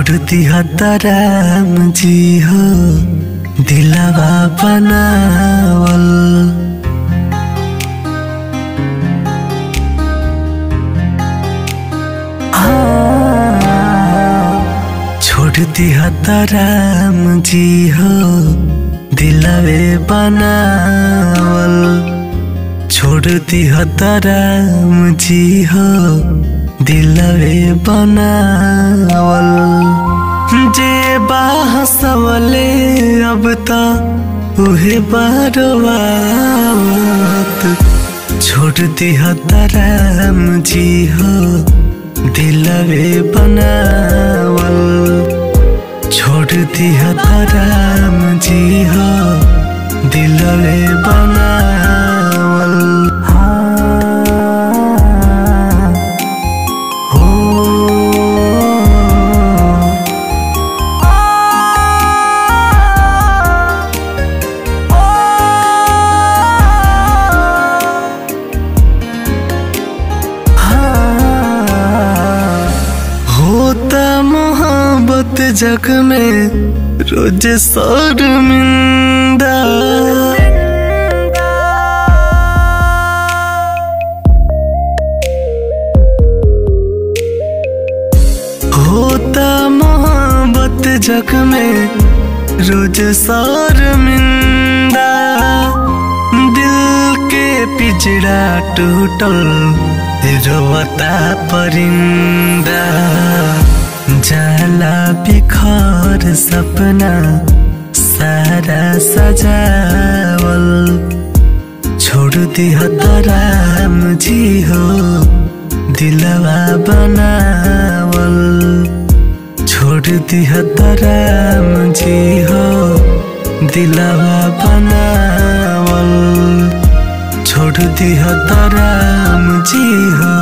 छोड़ दिया राम जी हो दिलवा बनावल। छोड़ दिया राम जी हो दिलवे बनावल। छोड़ दिया राम जी हो दिलवे बनावल। जे बाहसवले अब तो उहे बारवात। छोड़ दिया राम जी हो दिलवे बनावल। छोड़ दिया राम जी हो दिलवे बनावल। मोहब्बत जग में रोज शर्मिंदा। होता मोहब्बत जग में रोज शर्मिंदा। दिल के पिंजरा टूटल रोता परिंदा। जाला बिखर सपना सारा सजावल। छोड़ दिया राम जी हो दिलवा बनावल। छोड़ दिया राम जी हो दिलवा बनावल। छोड़ दिया राम जी हो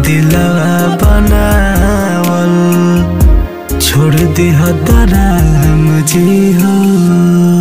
दिलवा बनावल। छोड़ दिया राम जी हो।